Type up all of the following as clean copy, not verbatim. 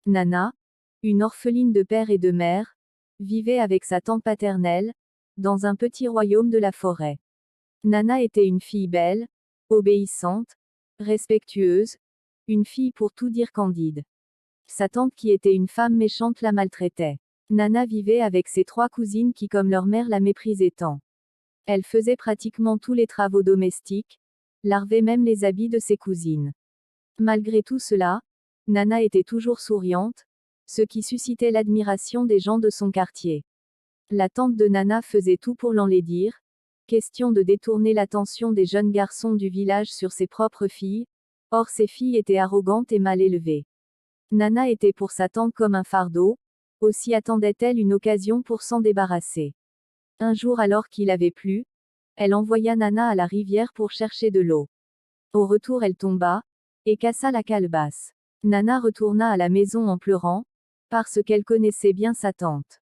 Nana, une orpheline de père et de mère, vivait avec sa tante paternelle, dans un petit royaume de la forêt. Nana était une fille belle, obéissante, respectueuse, une fille pour tout dire candide. Sa tante qui était une femme méchante la maltraitait. Nana vivait avec ses 3 cousines qui comme leur mère la méprisaient tant. Elle faisait pratiquement tous les travaux domestiques, lavait même les habits de ses cousines. Malgré tout cela, Nana était toujours souriante, ce qui suscitait l'admiration des gens de son quartier. La tante de Nana faisait tout pour l'enlaidir, question de détourner l'attention des jeunes garçons du village sur ses propres filles, or ces filles étaient arrogantes et mal élevées. Nana était pour sa tante comme un fardeau, aussi attendait-elle une occasion pour s'en débarrasser. Un jour alors qu'il avait plu, elle envoya Nana à la rivière pour chercher de l'eau. Au retour elle tomba, et cassa la calebasse. Nana retourna à la maison en pleurant, parce qu'elle connaissait bien sa tante.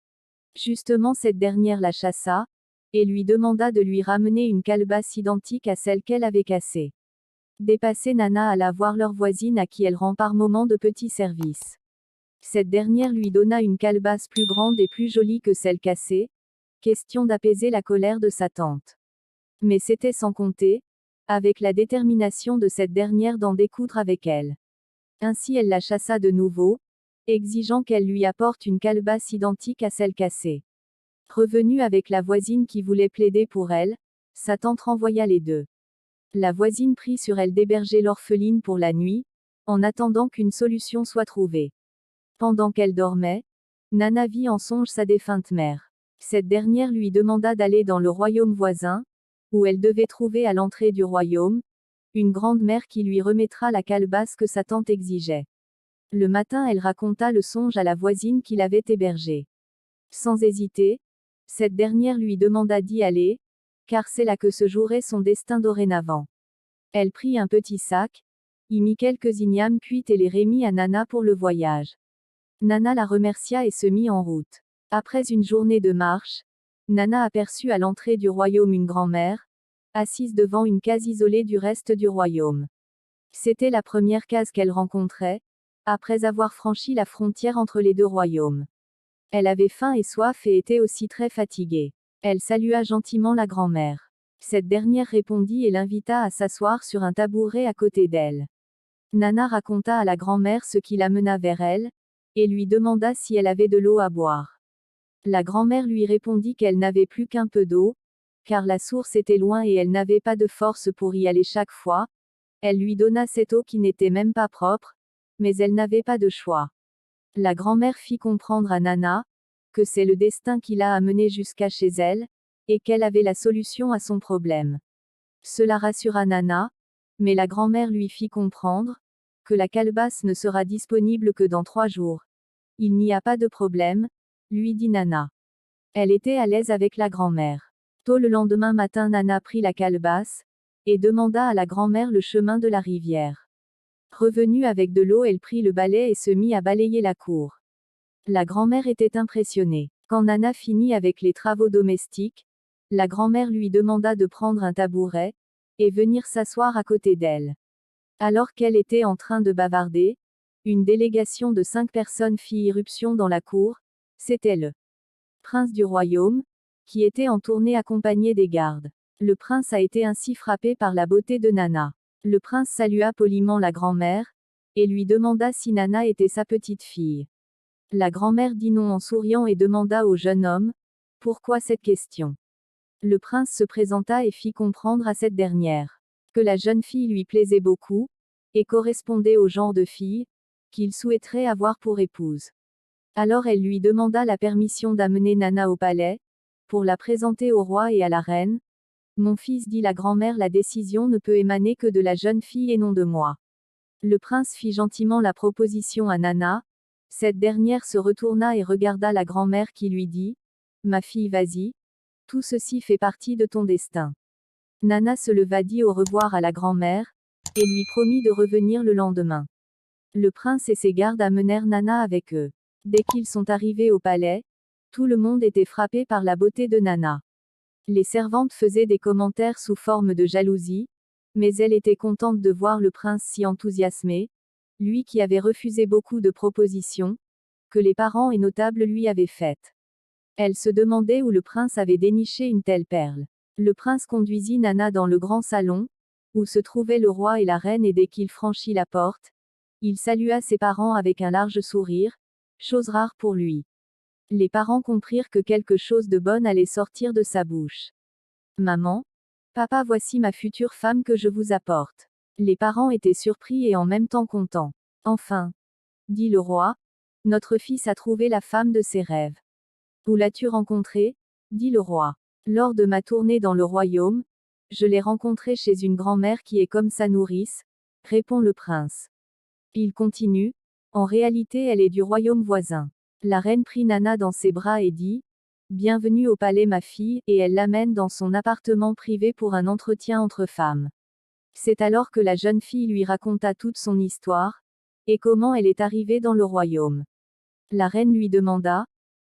Justement cette dernière la chassa, et lui demanda de lui ramener une calebasse identique à celle qu'elle avait cassée. Dépassée, Nana alla voir leur voisine à qui elle rend par moments de petits services. Cette dernière lui donna une calebasse plus grande et plus jolie que celle cassée, question d'apaiser la colère de sa tante. Mais c'était sans compter, avec la détermination de cette dernière d'en découdre avec elle. Ainsi elle la chassa de nouveau, exigeant qu'elle lui apporte une calebasse identique à celle cassée. Revenue avec la voisine qui voulait plaider pour elle, sa tante renvoya les deux. La voisine prit sur elle d'héberger l'orpheline pour la nuit, en attendant qu'une solution soit trouvée. Pendant qu'elle dormait, Nana vit en songe sa défunte mère. Cette dernière lui demanda d'aller dans le royaume voisin, où elle devait trouver à l'entrée du royaume, une grande mère qui lui remettra la calebasse que sa tante exigeait. Le matin elle raconta le songe à la voisine qui l'avait hébergée. Sans hésiter, cette dernière lui demanda d'y aller, car c'est là que se jouerait son destin dorénavant. Elle prit un petit sac, y mit quelques ignames cuites et les remit à Nana pour le voyage. Nana la remercia et se mit en route. Après une journée de marche, Nana aperçut à l'entrée du royaume une grand-mère, assise devant une case isolée du reste du royaume. C'était la première case qu'elle rencontrait, après avoir franchi la frontière entre les deux royaumes. Elle avait faim et soif et était aussi très fatiguée. Elle salua gentiment la grand-mère. Cette dernière répondit et l'invita à s'asseoir sur un tabouret à côté d'elle. Nana raconta à la grand-mère ce qui l'amena vers elle, et lui demanda si elle avait de l'eau à boire. La grand-mère lui répondit qu'elle n'avait plus qu'un peu d'eau, car la source était loin et elle n'avait pas de force pour y aller chaque fois. Elle lui donna cette eau qui n'était même pas propre, mais elle n'avait pas de choix. La grand-mère fit comprendre à Nana, que c'est le destin qui l'a amenée jusqu'à chez elle, et qu'elle avait la solution à son problème. Cela rassura Nana, mais la grand-mère lui fit comprendre, que la calebasse ne sera disponible que dans 3 jours. Il n'y a pas de problème, lui dit Nana. Elle était à l'aise avec la grand-mère. Tôt le lendemain matin Nana prit la calebasse, et demanda à la grand-mère le chemin de la rivière. Revenue avec de l'eau, elle prit le balai et se mit à balayer la cour. La grand-mère était impressionnée. Quand Nana finit avec les travaux domestiques, la grand-mère lui demanda de prendre un tabouret, et venir s'asseoir à côté d'elle. Alors qu'elle était en train de bavarder, une délégation de 5 personnes fit irruption dans la cour. C'était le prince du royaume, qui était en tournée accompagné des gardes. Le prince a été ainsi frappé par la beauté de Nana. Le prince salua poliment la grand-mère, et lui demanda si Nana était sa petite fille. La grand-mère dit non en souriant et demanda au jeune homme, pourquoi cette question? Le prince se présenta et fit comprendre à cette dernière que la jeune fille lui plaisait beaucoup, et correspondait au genre de fille qu'il souhaiterait avoir pour épouse. Alors elle lui demanda la permission d'amener Nana au palais, pour la présenter au roi et à la reine. Mon fils, dit la grand-mère, la décision ne peut émaner que de la jeune fille et non de moi. Le prince fit gentiment la proposition à Nana. Cette dernière se retourna et regarda la grand-mère qui lui dit, ma fille, vas-y, tout ceci fait partie de ton destin. Nana se leva, dit au revoir à la grand-mère, et lui promit de revenir le lendemain. Le prince et ses gardes amenèrent Nana avec eux. Dès qu'ils sont arrivés au palais, tout le monde était frappé par la beauté de Nana. Les servantes faisaient des commentaires sous forme de jalousie, mais elle était contente de voir le prince si enthousiasmé. lui qui avait refusé beaucoup de propositions, que les parents et notables lui avaient faites. Elle se demandait où le prince avait déniché une telle perle. Le prince conduisit Nana dans le grand salon, où se trouvaient le roi et la reine et dès qu'il franchit la porte, il salua ses parents avec un large sourire, chose rare pour lui. Les parents comprirent que quelque chose de bon allait sortir de sa bouche. Maman, papa, voici ma future femme que je vous apporte. Les parents étaient surpris et en même temps contents. Enfin, dit le roi, notre fils a trouvé la femme de ses rêves. Où l'as-tu rencontrée? Dit le roi. Lors de ma tournée dans le royaume, je l'ai rencontrée chez une grand-mère qui est comme sa nourrice, répond le prince. Il continue, en réalité elle est du royaume voisin. La reine prit Nana dans ses bras et dit, bienvenue au palais ma fille, et elle l'amène dans son appartement privé pour un entretien entre femmes. C'est alors que la jeune fille lui raconta toute son histoire, et comment elle est arrivée dans le royaume. La reine lui demanda,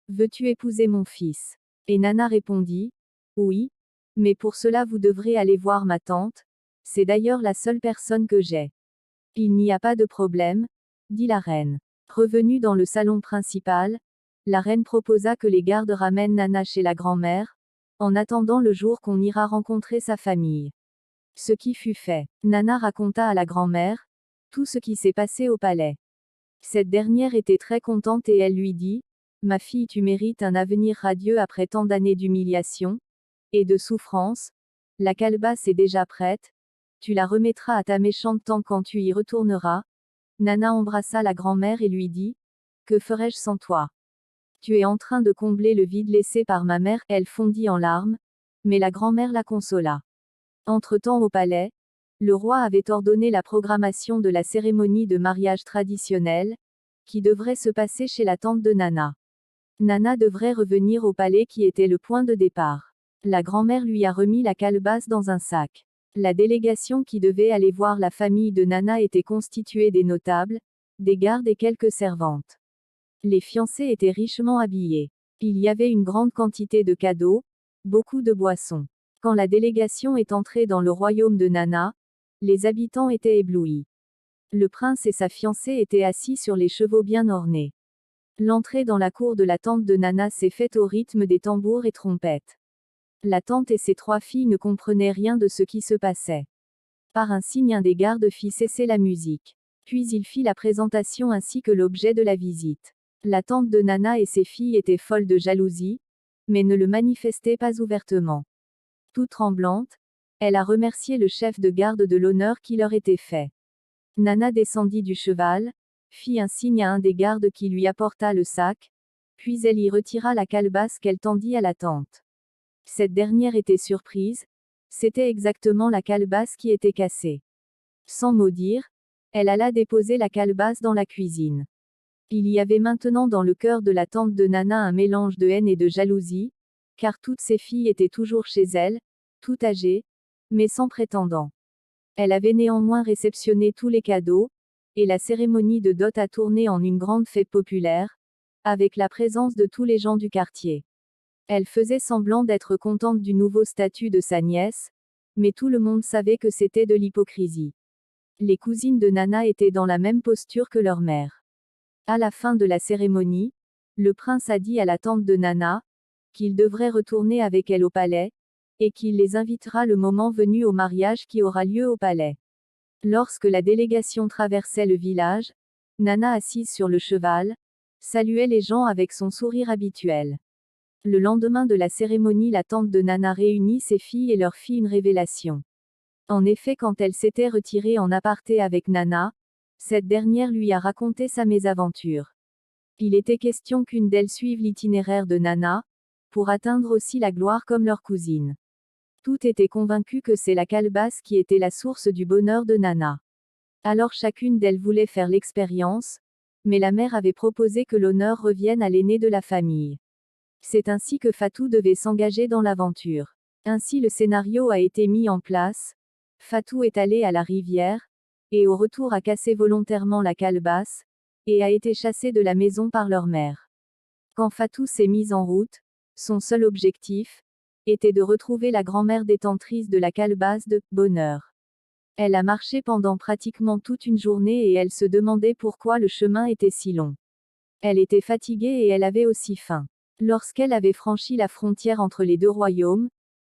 veux-tu épouser mon fils? Et Nana répondit, oui, mais pour cela vous devrez aller voir ma tante, c'est d'ailleurs la seule personne que j'ai. Il n'y a pas de problème, dit la reine. Revenue dans le salon principal, la reine proposa que les gardes ramènent Nana chez la grand-mère, en attendant le jour qu'on ira rencontrer sa famille. Ce qui fut fait. Nana raconta à la grand-mère tout ce qui s'est passé au palais. Cette dernière était très contente et elle lui dit, ma fille, tu mérites un avenir radieux après tant d'années d'humiliation et de souffrance. La calebasse est déjà prête. Tu la remettras à ta méchante tante quand tu y retourneras. Nana embrassa la grand-mère et lui dit, que ferais-je sans toi? Tu es en train de combler le vide laissé par ma mère. Elle fondit en larmes, mais la grand-mère la consola. Entre-temps au palais, le roi avait ordonné la programmation de la cérémonie de mariage traditionnelle, qui devrait se passer chez la tante de Nana. Nana devrait revenir au palais qui était le point de départ. La grand-mère lui a remis la calebasse dans un sac. La délégation qui devait aller voir la famille de Nana était constituée des notables, des gardes et quelques servantes. Les fiancés étaient richement habillés. Il y avait une grande quantité de cadeaux, beaucoup de boissons. Quand la délégation est entrée dans le royaume de Nana, les habitants étaient éblouis. Le prince et sa fiancée étaient assis sur les chevaux bien ornés. L'entrée dans la cour de la tante de Nana s'est faite au rythme des tambours et trompettes. La tante et ses 3 filles ne comprenaient rien de ce qui se passait. Par un signe, un des gardes fit cesser la musique. Puis il fit la présentation ainsi que l'objet de la visite. La tante de Nana et ses filles étaient folles de jalousie, mais ne le manifestaient pas ouvertement. Toute tremblante, elle a remercié le chef de garde de l'honneur qui leur était fait. Nana descendit du cheval, fit un signe à un des gardes qui lui apporta le sac, puis elle y retira la calebasse qu'elle tendit à la tante. Cette dernière était surprise, c'était exactement la calebasse qui était cassée. Sans mot dire, elle alla déposer la calebasse dans la cuisine. Il y avait maintenant dans le cœur de la tante de Nana un mélange de haine et de jalousie, car toutes ses filles étaient toujours chez elle, toutes âgées, mais sans prétendant. Elle avait néanmoins réceptionné tous les cadeaux, et la cérémonie de dot a tourné en une grande fête populaire, avec la présence de tous les gens du quartier. Elle faisait semblant d'être contente du nouveau statut de sa nièce, mais tout le monde savait que c'était de l'hypocrisie. Les cousines de Nana étaient dans la même posture que leur mère. À la fin de la cérémonie, le prince a dit à la tante de Nana qu'il devrait retourner avec elle au palais, et qu'il les invitera le moment venu au mariage qui aura lieu au palais. Lorsque la délégation traversait le village, Nana, assise sur le cheval, saluait les gens avec son sourire habituel. Le lendemain de la cérémonie, la tante de Nana réunit ses filles et leur fit une révélation. En effet, quand elle s'était retirée en aparté avec Nana, cette dernière lui a raconté sa mésaventure. Il était question qu'une d'elles suive l'itinéraire de Nana, pour atteindre aussi la gloire comme leur cousine. Toutes étaient convaincues que c'est la calebasse qui était la source du bonheur de Nana. Alors chacune d'elles voulait faire l'expérience, mais la mère avait proposé que l'honneur revienne à l'aîné de la famille. C'est ainsi que Fatou devait s'engager dans l'aventure. Ainsi le scénario a été mis en place. Fatou est allé à la rivière, et au retour a cassé volontairement la calebasse, et a été chassé de la maison par leur mère. Quand Fatou s'est mise en route, son seul objectif était de retrouver la grand-mère détentrice de la calebasse de bonheur. Elle a marché pendant pratiquement toute une journée et elle se demandait pourquoi le chemin était si long. Elle était fatiguée et elle avait aussi faim. Lorsqu'elle avait franchi la frontière entre les deux royaumes,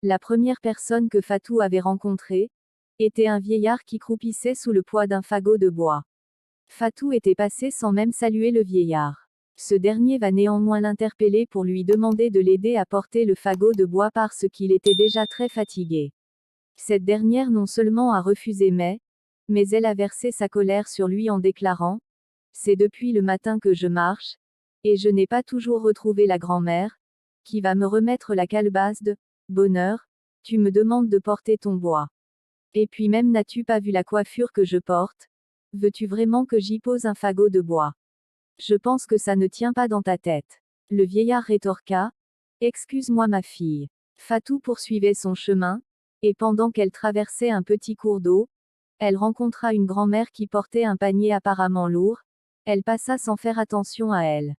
la première personne que Fatou avait rencontrée était un vieillard qui croupissait sous le poids d'un fagot de bois. Fatou était passé sans même saluer le vieillard. Ce dernier va néanmoins l'interpeller pour lui demander de l'aider à porter le fagot de bois parce qu'il était déjà très fatigué. Cette dernière non seulement a refusé mais elle a versé sa colère sur lui en déclarant : « C'est depuis le matin que je marche, et je n'ai pas toujours retrouvé la grand-mère, qui va me remettre la calebasse de bonheur, tu me demandes de porter ton bois. Et puis même n'as-tu pas vu la coiffure que je porte ? Veux-tu vraiment que j'y pose un fagot de bois ? Je pense que ça ne tient pas dans ta tête. » Le vieillard rétorqua : « Excuse-moi ma fille. » Fatou poursuivait son chemin, et pendant qu'elle traversait un petit cours d'eau, elle rencontra une grand-mère qui portait un panier apparemment lourd. Elle passa sans faire attention à elle.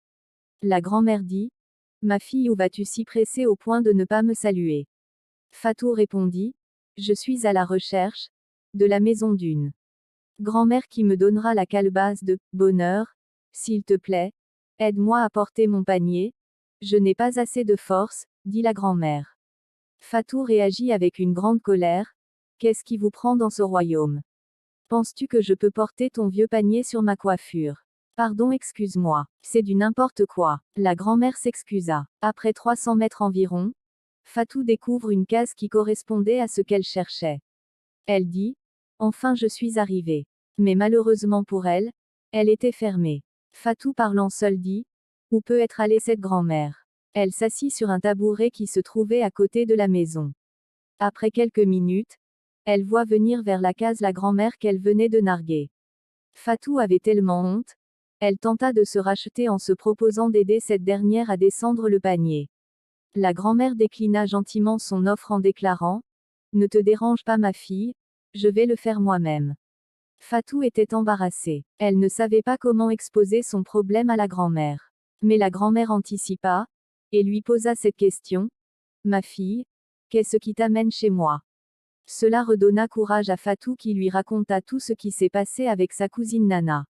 La grand-mère dit : « Ma fille, où vas-tu si pressée au point de ne pas me saluer ? » Fatou répondit : « Je suis à la recherche de la maison d'une grand-mère qui me donnera la calebasse de bonheur. S'il te plaît, aide-moi à porter mon panier. Je n'ai pas assez de force, dit la grand-mère. Fatou réagit avec une grande colère. Qu'est-ce qui vous prend dans ce royaume ? Penses-tu que je peux porter ton vieux panier sur ma coiffure ? Pardon, excuse-moi. C'est du n'importe quoi. La grand-mère s'excusa. Après 300 mètres environ, Fatou découvre une case qui correspondait à ce qu'elle cherchait. Elle dit : Enfin je suis arrivée. Mais malheureusement pour elle, elle était fermée. Fatou parlant seule dit : Où peut être allée cette grand-mère ? Elle s'assit sur un tabouret qui se trouvait à côté de la maison. Après quelques minutes, elle voit venir vers la case la grand-mère qu'elle venait de narguer. Fatou avait tellement honte, elle tenta de se racheter en se proposant d'aider cette dernière à descendre le panier. La grand-mère déclina gentiment son offre en déclarant : Ne te dérange pas ma fille, je vais le faire moi-même. Fatou était embarrassée. Elle ne savait pas comment exposer son problème à la grand-mère. Mais la grand-mère anticipa, et lui posa cette question : Ma fille, qu'est-ce qui t'amène chez moi ? Cela redonna courage à Fatou qui lui raconta tout ce qui s'est passé avec sa cousine Nana.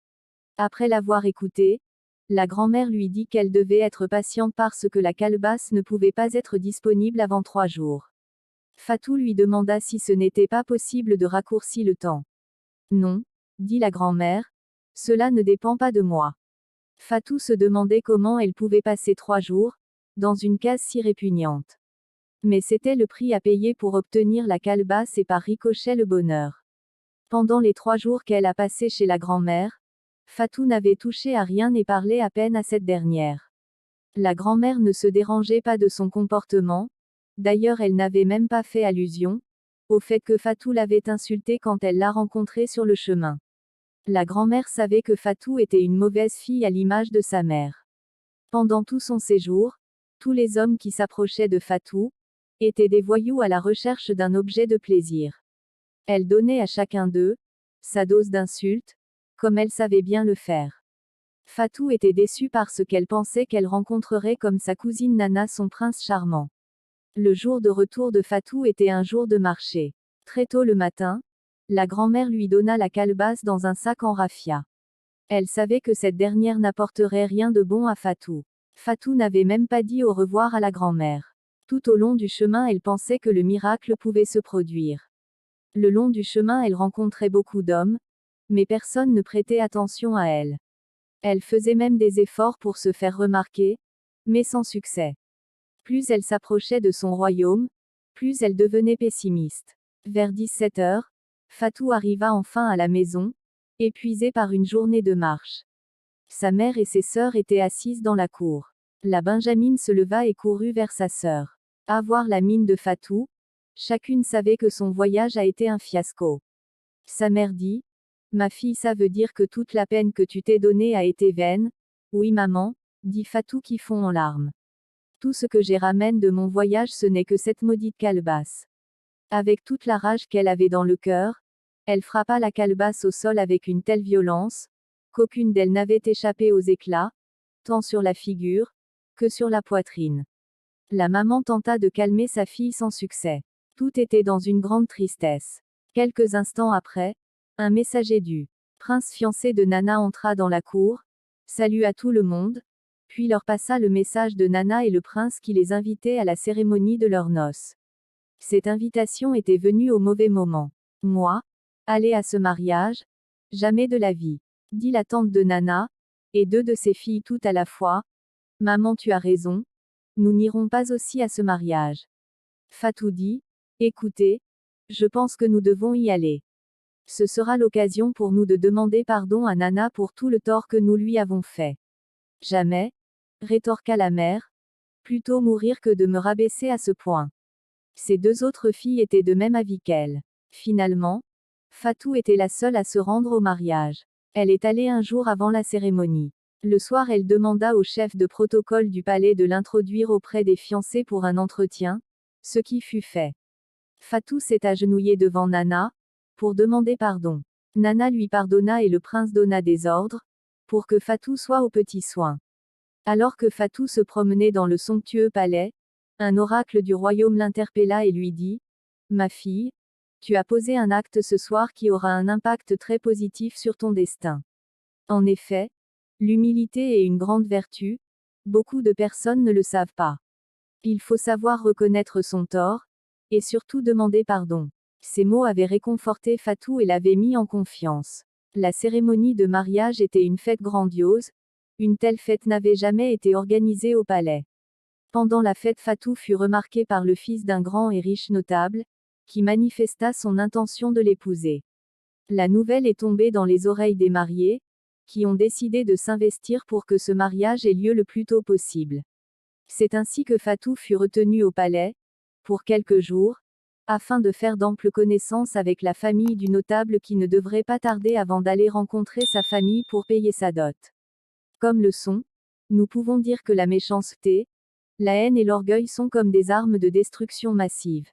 Après l'avoir écoutée, la grand-mère lui dit qu'elle devait être patiente parce que la calebasse ne pouvait pas être disponible avant 3 jours. Fatou lui demanda si ce n'était pas possible de raccourcir le temps. Non, dit la grand-mère, cela ne dépend pas de moi. Fatou se demandait comment elle pouvait passer 3 jours dans une case si répugnante. Mais c'était le prix à payer pour obtenir la calebasse et par ricochet le bonheur. Pendant les 3 jours qu'elle a passés chez la grand-mère, Fatou n'avait touché à rien et parlait à peine à cette dernière. La grand-mère ne se dérangeait pas de son comportement, d'ailleurs elle n'avait même pas fait allusion au fait que Fatou l'avait insultée quand elle l'a rencontrée sur le chemin. La grand-mère savait que Fatou était une mauvaise fille à l'image de sa mère. Pendant tout son séjour, tous les hommes qui s'approchaient de Fatou étaient des voyous à la recherche d'un objet de plaisir. Elle donnait à chacun d'eux sa dose d'insultes, comme elle savait bien le faire. Fatou était déçue parce qu'elle pensait qu'elle rencontrerait comme sa cousine Nana son prince charmant. Le jour de retour de Fatou était un jour de marché. Très tôt le matin, la grand-mère lui donna la calebasse dans un sac en raffia. Elle savait que cette dernière n'apporterait rien de bon à Fatou. Fatou n'avait même pas dit au revoir à la grand-mère. Tout au long du chemin, elle pensait que le miracle pouvait se produire. Le long du chemin, elle rencontrait beaucoup d'hommes, mais personne ne prêtait attention à elle. Elle faisait même des efforts pour se faire remarquer, mais sans succès. Plus elle s'approchait de son royaume, plus elle devenait pessimiste. Vers 17 heures, Fatou arriva enfin à la maison, épuisée par une journée de marche. Sa mère et ses sœurs étaient assises dans la cour. La Benjamine se leva et courut vers sa sœur. À voir la mine de Fatou, chacune savait que son voyage a été un fiasco. Sa mère dit : Ma fille, ça veut dire que toute la peine que tu t'es donnée a été vaine ? Oui maman, dit Fatou qui fond en larmes. Tout ce que j'ai ramène de mon voyage, ce n'est que cette maudite calebasse. Avec toute la rage qu'elle avait dans le cœur, elle frappa la calebasse au sol avec une telle violence, qu'aucune d'elles n'avait échappé aux éclats, tant sur la figure, que sur la poitrine. La maman tenta de calmer sa fille sans succès. Tout était dans une grande tristesse. Quelques instants après, un messager du prince fiancé de Nana entra dans la cour, salua tout le monde, puis leur passa le message de Nana et le prince qui les invitait à la cérémonie de leurs noces. Cette invitation était venue au mauvais moment. Moi, aller à ce mariage? Jamais de la vie, dit la tante de Nana, et deux de ses filles tout à la fois. Maman, tu as raison, nous n'irons pas aussi à ce mariage. Fatou dit, écoutez, je pense que nous devons y aller. Ce sera l'occasion pour nous de demander pardon à Nana pour tout le tort que nous lui avons fait. Jamais, rétorqua la mère, plutôt mourir que de me rabaisser à ce point. Ses deux autres filles étaient de même avis qu'elle. Finalement, Fatou était la seule à se rendre au mariage. Elle est allée un jour avant la cérémonie. Le soir, elle demanda au chef de protocole du palais de l'introduire auprès des fiancés pour un entretien, ce qui fut fait. Fatou s'est agenouillée devant Nana, pour demander pardon. Nana lui pardonna et le prince donna des ordres, pour que Fatou soit aux petits soins. Alors que Fatou se promenait dans le somptueux palais, un oracle du royaume l'interpella et lui dit, ma fille, tu as posé un acte ce soir qui aura un impact très positif sur ton destin. En effet, l'humilité est une grande vertu, beaucoup de personnes ne le savent pas. Il faut savoir reconnaître son tort, et surtout demander pardon. Ces mots avaient réconforté Fatou et l'avaient mis en confiance. La cérémonie de mariage était une fête grandiose, une telle fête n'avait jamais été organisée au palais. Pendant la fête, Fatou fut remarqué par le fils d'un grand et riche notable, qui manifesta son intention de l'épouser. La nouvelle est tombée dans les oreilles des mariés, qui ont décidé de s'investir pour que ce mariage ait lieu le plus tôt possible. C'est ainsi que Fatou fut retenu au palais, pour quelques jours, afin de faire d'amples connaissances avec la famille du notable qui ne devrait pas tarder avant d'aller rencontrer sa famille pour payer sa dot. Comme leçon, nous pouvons dire que la méchanceté, la haine et l'orgueil sont comme des armes de destruction massive.